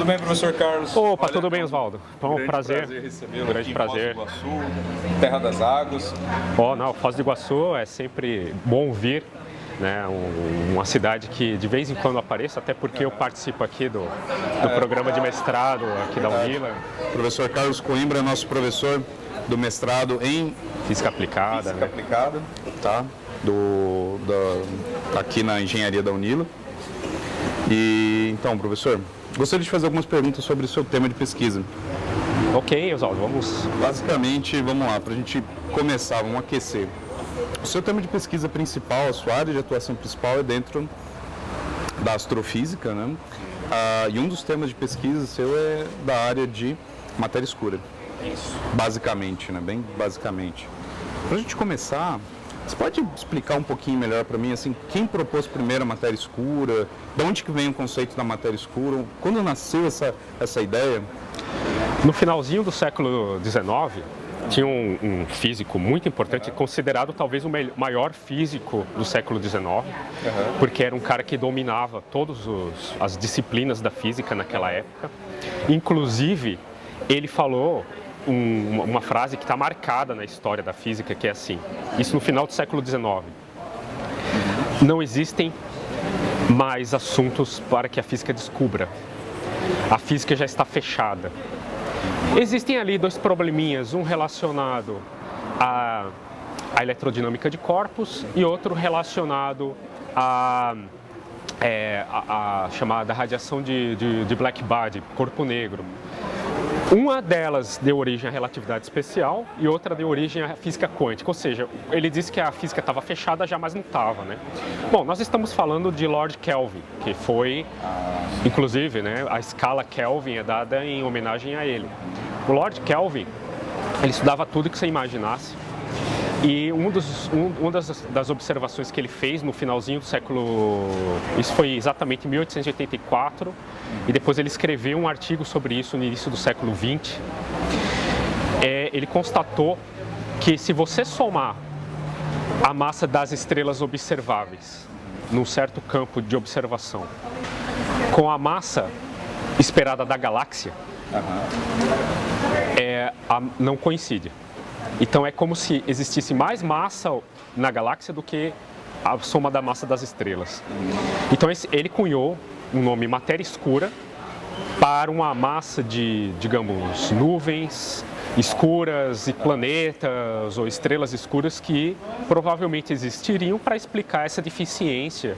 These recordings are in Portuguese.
Tudo bem, professor Carlos? Opa, tudo bem, Oswaldo? Bom, prazer recebê-lo grande aqui em prazer. Foz do Iguaçu, Terra das Águas. Não, Foz do Iguaçu é sempre bom vir, né? Uma cidade que de vez em quando apareço, até porque eu participo aqui do programa de mestrado aqui da Unila. Professor Carlos Coimbra é nosso professor do mestrado em Física aplicada, Física né? Aplicada, tá? Aqui na Engenharia da Unila. E então, professor, gostaria de fazer algumas perguntas sobre o seu tema de pesquisa. Ok, Oswaldo, vamos. Basicamente, vamos lá, para a gente começar, vamos aquecer. O seu tema de pesquisa principal, a sua área de atuação principal é dentro da astrofísica, né? E um dos temas de pesquisa seu é da área de matéria escura. Isso. Basicamente, né? Bem basicamente. Para a gente começar, você pode explicar um pouquinho melhor para mim, assim, quem propôs primeiro a matéria escura? De onde que vem o conceito da matéria escura? Quando nasceu essa ideia? No finalzinho do século XIX, tinha um físico muito importante, considerado talvez o maior físico do século XIX, porque era um cara que dominava todas as disciplinas da física naquela época. Inclusive, ele falou uma frase que está marcada na história da física, que é assim, isso no final do século XIX: não existem mais assuntos para que a física descubra. A física já está fechada. Existem ali dois probleminhas, um relacionado à eletrodinâmica de corpos e outro relacionado à chamada radiação de black body, corpo negro. Uma delas deu origem à relatividade especial e outra deu origem à física quântica, ou seja, ele disse que a física estava fechada, já mas não estava, né? Bom, nós estamos falando de Lord Kelvin, que foi, inclusive, né, a escala Kelvin é dada em homenagem a ele. O Lord Kelvin, ele estudava tudo que você imaginasse. E uma das observações que ele fez no finalzinho do século, isso foi exatamente em 1884, e depois ele escreveu um artigo sobre isso no início do século XX, ele constatou que se você somar a massa das estrelas observáveis num certo campo de observação com a massa esperada da galáxia, não coincide. Então é como se existisse mais massa na galáxia do que a soma da massa das estrelas. Então ele cunhou um nome matéria escura para uma massa de, digamos, nuvens escuras e planetas ou estrelas escuras que provavelmente existiriam para explicar essa deficiência,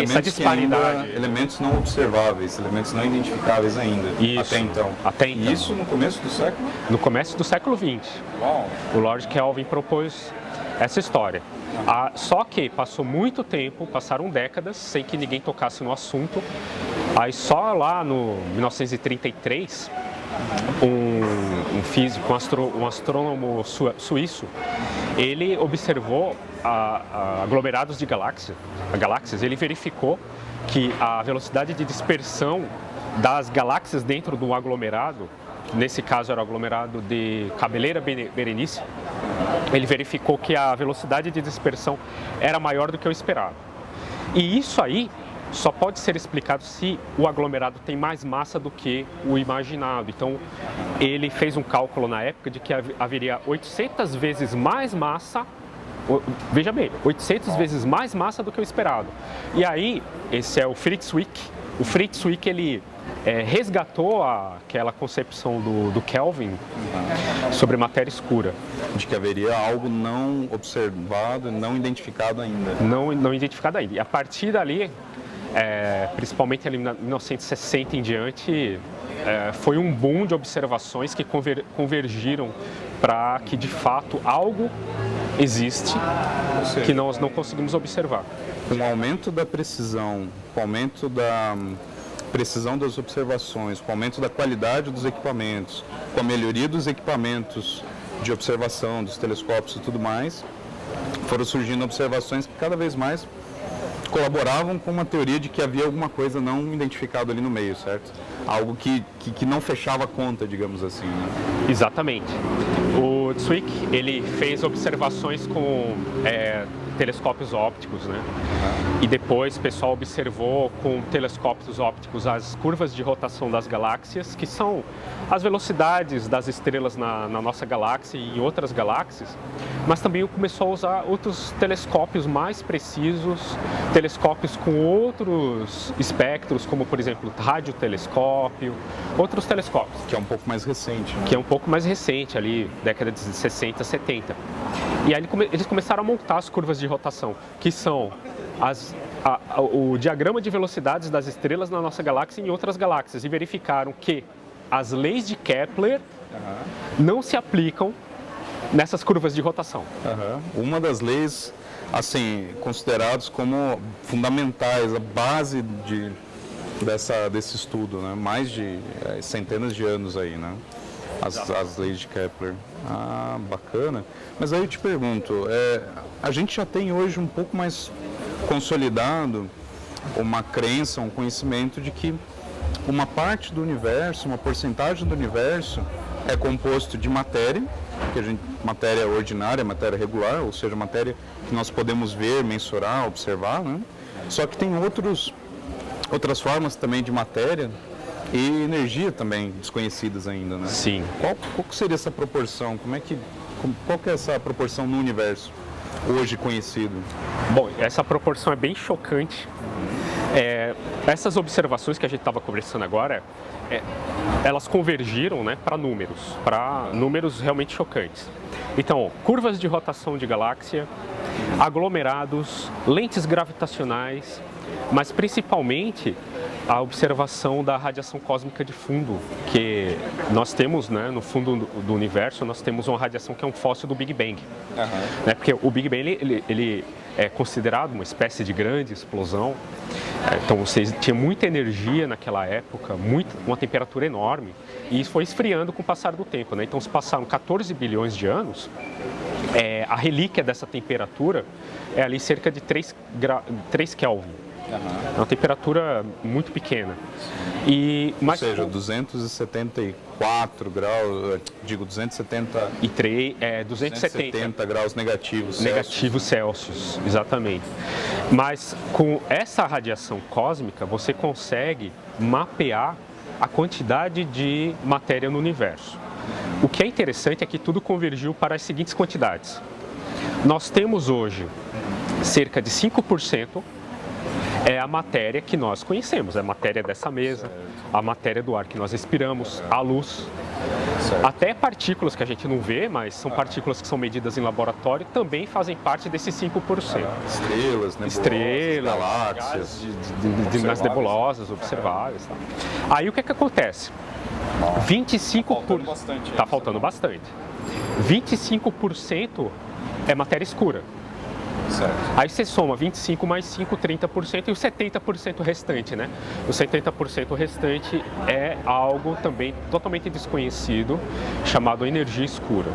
essa disparidade. Elementos não observáveis, elementos não identificáveis ainda, Isso, até então. E isso no começo do século? No começo do século XX. Uau. O Lord Kelvin propôs essa história. Só que passou muito tempo, passaram décadas, sem que ninguém tocasse no assunto. Aí só lá no 1933, um físico, um astrônomo suíço, ele observou aglomerados de galáxias. Ele verificou que a velocidade de dispersão das galáxias dentro do aglomerado, nesse caso era o aglomerado de Cabeleira Berenice, ele verificou que a velocidade de dispersão era maior do que o esperado. E isso aí só pode ser explicado se o aglomerado tem mais massa do que o imaginado. Então, ele fez um cálculo na época de que haveria 800 vezes mais massa, veja bem, 800 vezes mais massa do que o esperado. E aí, esse é o Fritz Zwick. O Fritz Zwick, ele resgatou aquela concepção do Kelvin sobre matéria escura. De que haveria algo não observado, não identificado ainda. Não identificado ainda. E a partir dali, principalmente ali em 1960 em diante, foi um boom de observações que convergiram para que de fato algo existe que nós não conseguimos observar. Com o aumento da precisão, com o aumento da precisão das observações, com o aumento da qualidade dos equipamentos, com a melhoria dos equipamentos de observação, dos telescópios e tudo mais, foram surgindo observações que cada vez mais colaboravam com uma teoria de que havia alguma coisa não identificada ali no meio, certo? Algo que não fechava a conta, digamos assim, né? Exatamente. O Zwick, ele fez observações com telescópios ópticos, né? E depois o pessoal observou com telescópios ópticos as curvas de rotação das galáxias, que são as velocidades das estrelas na nossa galáxia e em outras galáxias, mas também começou a usar outros telescópios mais precisos, telescópios com outros espectros, como por exemplo radiotelescópio, outros telescópios. Que é um pouco mais recente, né? Que é um pouco mais recente, ali, década de 60, 70. E aí eles começaram a montar as curvas de rotação, que são o diagrama de velocidades das estrelas na nossa galáxia e em outras galáxias, e verificaram que as leis de Kepler não se aplicam nessas curvas de rotação. Uma das leis, assim, consideradas como fundamentais, a base desse estudo, né? Mais de centenas de anos aí, né? As leis de Kepler. Ah, bacana. Mas aí eu te pergunto, a gente já tem hoje um pouco mais consolidado uma crença, um conhecimento de que uma parte do universo, uma porcentagem do universo é composto de matéria, matéria ordinária, matéria regular, ou seja, matéria que nós podemos ver, mensurar, observar, né? Só que tem outras formas também de matéria e energia também desconhecidas ainda, né? Sim. Qual que seria essa proporção? Qual que é essa proporção no universo hoje conhecido? Bom, essa proporção é bem chocante. Essas observações que a gente estava conversando agora, elas convergiram, né, para números realmente chocantes. Então, curvas de rotação de galáxia, aglomerados, lentes gravitacionais, mas principalmente a observação da radiação cósmica de fundo, que nós temos, né, no fundo do universo, nós temos uma radiação que é um fóssil do Big Bang. Né, porque o Big Bang ele é considerado uma espécie de grande explosão. Então, você tinha muita energia naquela época, uma temperatura enorme, e isso foi esfriando com o passar do tempo, né? Então, se passaram 14 bilhões de anos, a relíquia dessa temperatura é ali cerca de 3 Kelvin. É uma temperatura muito pequena. Ou seja, 274 graus, 270 graus negativos. Negativos Celsius, exatamente. Mas com essa radiação cósmica, você consegue mapear a quantidade de matéria no universo. O que é interessante é que tudo convergiu para as seguintes quantidades. Nós temos hoje cerca de 5% é a matéria que nós conhecemos, é a matéria dessa mesa, a matéria do ar que nós respiramos, a luz. Até partículas que a gente não vê, mas são partículas que são medidas em laboratório, também fazem parte desses 5%. Estrelas, galáxias, nas nebulosas observáveis. Tá? Aí o que acontece? 25%. Está faltando bastante. 25% é matéria escura. Certo. Aí você soma 25 mais 5, 30% e o 70% restante, né? O 70% restante é algo também totalmente desconhecido, chamado energia escura.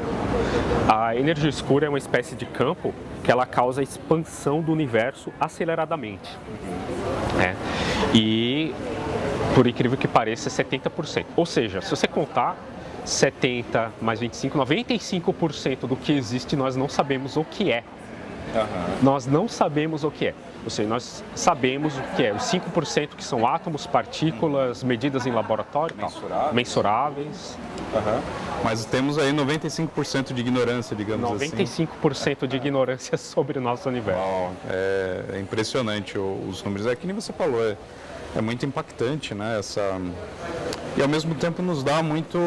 A energia escura é uma espécie de campo que ela causa a expansão do universo aceleradamente. E, por incrível que pareça, é 70%. Ou seja, se você contar 70 mais 25, 95% do que existe nós não sabemos o que é. Nós não sabemos o que é. Ou seja, nós sabemos o que é. Os 5% que são átomos, partículas, medidas em laboratório, mensuráveis. Mas temos aí 95% de ignorância, digamos 95% de ignorância sobre o nosso universo. É impressionante os números. É que nem você falou, é muito impactante, né? E ao mesmo tempo nos dá muita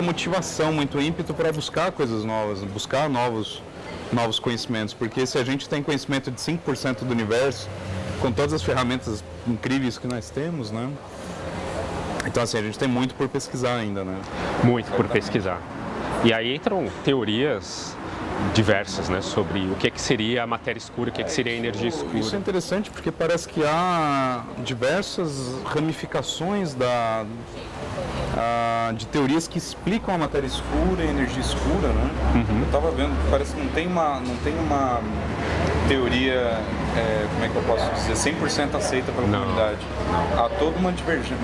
motivação, muito ímpeto para buscar coisas novas, buscar novos conhecimentos, porque se a gente tem conhecimento de 5% do universo, com todas as ferramentas incríveis que nós temos, né? Então, assim, a gente tem muito por pesquisar ainda, né? Muito por pesquisar. E aí entram teorias diversas, né, sobre o que seria a matéria escura, o que seria a energia escura. Isso é interessante porque parece que há diversas ramificações de teorias que explicam a matéria escura e a energia escura, né? Eu estava vendo, parece que não tem uma teoria, como é que eu posso dizer, 100% aceita pela comunidade. Há toda uma divergência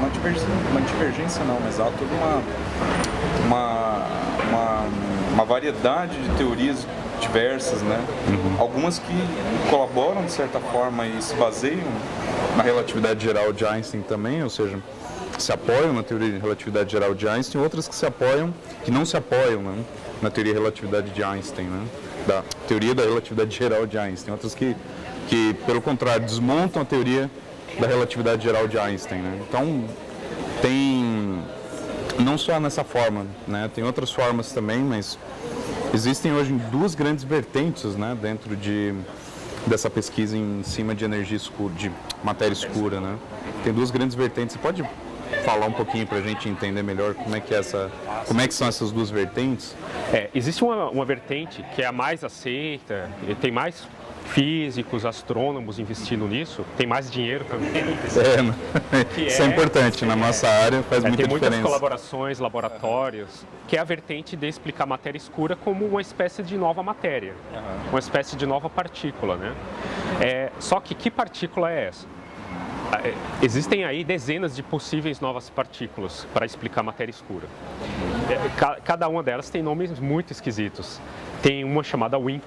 não, mas há toda uma variedade de teorias diversas, né? Algumas que colaboram de certa forma e se baseiam na relatividade geral de Einstein também, ou seja, se apoiam na teoria de relatividade geral de Einstein, outras que não se apoiam, né, na teoria de relatividade de Einstein, né? Da teoria da relatividade geral de Einstein, outras que pelo contrário desmontam a teoria da relatividade geral de Einstein, né? Então tem não só nessa forma, né? Tem outras formas também, mas existem hoje duas grandes vertentes, né, dentro dessa pesquisa em cima de energia escura, de matéria escura, né? Tem duas grandes vertentes. Você pode falar um pouquinho para a gente entender melhor como é que são essas duas vertentes? Existe uma vertente que é a mais aceita, e tem mais físicos, astrônomos investindo nisso, tem mais dinheiro também. Isso é importante, na nossa área faz muita diferença. Tem muitas colaborações, laboratórios, que é a vertente de explicar matéria escura como uma espécie de nova matéria, uma espécie de nova partícula, né? Só que partícula é essa? Existem aí dezenas de possíveis novas partículas para explicar matéria escura. Cada uma delas tem nomes muito esquisitos. Tem uma chamada WIMP,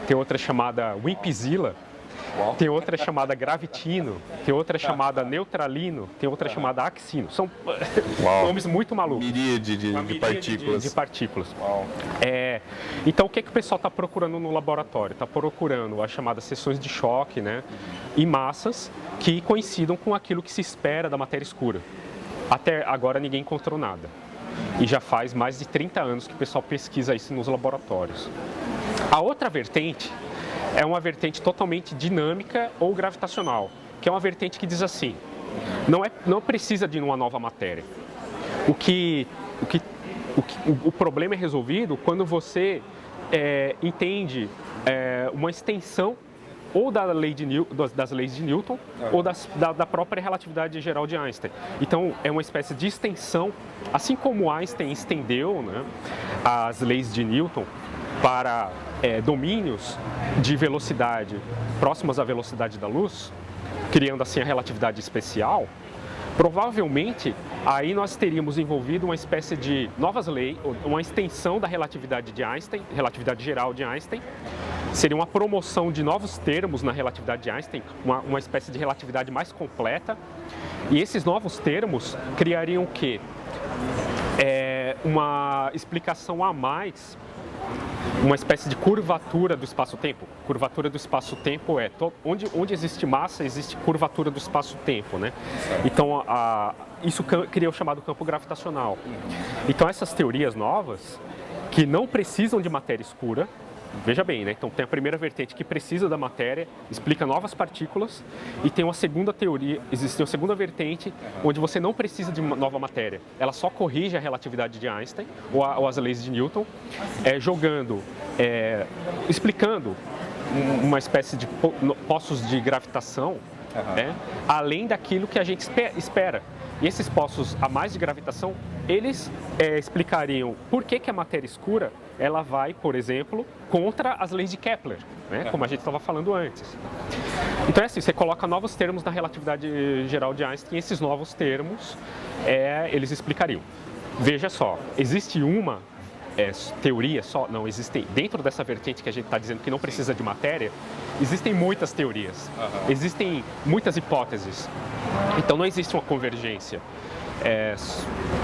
tem outra chamada WIMPzilla, tem outra chamada gravitino, tem outra chamada neutralino, tem outra chamada axino. São nomes muito malucos. Miríade de partículas. De partículas. Então, o que o pessoal está procurando no laboratório? Está procurando as chamadas seções de choque, né, e massas que coincidam com aquilo que se espera da matéria escura. Até agora ninguém encontrou nada. E já faz mais de 30 anos que o pessoal pesquisa isso nos laboratórios. A outra vertente é uma vertente totalmente dinâmica ou gravitacional, que é uma vertente que diz assim: não precisa de uma nova matéria. O problema é resolvido quando você entende uma extensão ou das leis de Newton ou da própria relatividade geral de Einstein. Então, é uma espécie de extensão, assim como Einstein estendeu, né, as leis de Newton para domínios de velocidade próximos à velocidade da luz, criando assim a relatividade especial. Provavelmente, aí nós teríamos envolvido uma espécie de novas leis, uma extensão da relatividade de Einstein, relatividade geral de Einstein. Seria uma promoção de novos termos na relatividade de Einstein, uma espécie de relatividade mais completa. E esses novos termos criariam o quê? Uma explicação a mais, uma espécie de curvatura do espaço-tempo. Curvatura do espaço-tempo onde existe massa, existe curvatura do espaço-tempo, né? Então, isso cria o chamado campo gravitacional. Então, essas teorias novas, que não precisam de matéria escura, veja bem, né? Então tem a primeira vertente que precisa da matéria, explica novas partículas, e tem uma segunda teoria, existe uma segunda vertente onde você não precisa de uma nova matéria. Ela só corrige a relatividade de Einstein ou as leis de Newton, explicando uma espécie de poços de gravitação, né? Além daquilo que a gente espera. E esses poços a mais de gravitação, eles explicariam por que a matéria escura ela vai, por exemplo, contra as leis de Kepler, né? Como a gente estava falando antes. Então é assim, você coloca novos termos na relatividade geral de Einstein, e esses novos termos eles explicariam. Veja só, existe uma teoria só? Não, existem, dentro dessa vertente que a gente está dizendo que não precisa de matéria, existem muitas teorias, existem muitas hipóteses, então não existe uma convergência.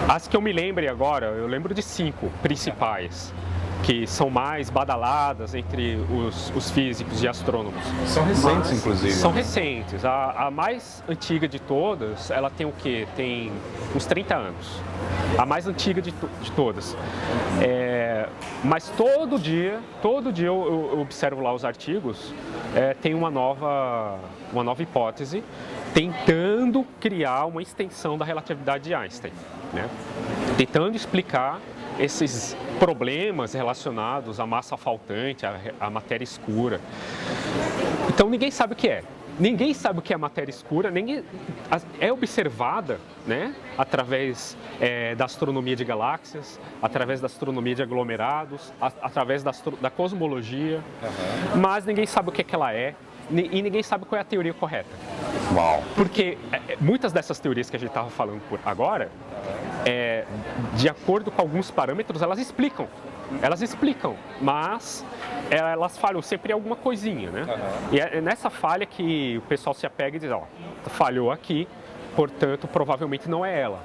As que eu me lembre agora, eu lembro de 5 principais, que são mais badaladas entre os físicos e astrônomos. São recentes, inclusive. São recentes. A mais antiga de todas, ela tem o quê? Tem uns 30 anos. A mais antiga de todas. Mas todo dia eu observo lá os artigos, tem uma nova hipótese tentando criar uma extensão da relatividade de Einstein, né? Tentando explicar esses problemas relacionados à massa faltante, à matéria escura. Então ninguém sabe o que é. Ninguém sabe o que é matéria escura, é observada, né, através da astronomia de galáxias, através da astronomia de aglomerados, através da cosmologia, mas ninguém sabe o que ela é e ninguém sabe qual é a teoria correta. Uau. Porque muitas dessas teorias que a gente estava falando por agora, de acordo com alguns parâmetros, elas explicam elas explicam, mas elas falham sempre em alguma coisinha, né? E é nessa falha que o pessoal se apega e diz, ó, falhou aqui, portanto, provavelmente não é ela.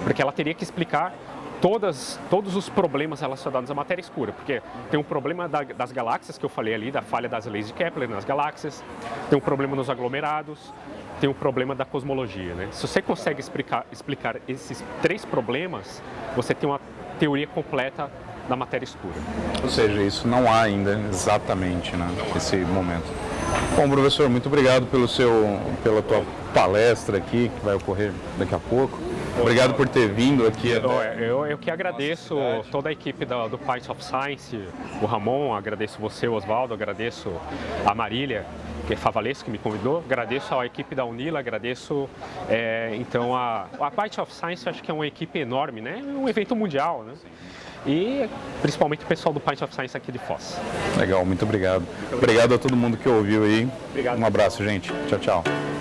Porque ela teria que explicar todos os problemas relacionados à matéria escura, porque tem um problema das galáxias, que eu falei ali, da falha das leis de Kepler nas galáxias, tem um problema nos aglomerados, tem um problema da cosmologia, né? Se você consegue explicar esses 3 problemas, você tem uma teoria completa da matéria escura. Ou seja, isso não há ainda exatamente, né, esse momento. Bom, professor, muito obrigado pela tua palestra aqui, que vai ocorrer daqui a pouco. Obrigado por ter vindo aqui. Eu que agradeço toda a equipe do Pints of Science, o Ramon, agradeço você, o Oswaldo, agradeço a Marília, que é Favalesco, que me convidou, agradeço a equipe da Unila, agradeço então a Pints of Science, acho que é uma equipe enorme, né? É um evento mundial, né? E principalmente o pessoal do Pints of Science aqui de Foz. Legal, muito obrigado. Obrigado a todo mundo que ouviu aí. Obrigado. Um abraço, gente. Tchau, tchau.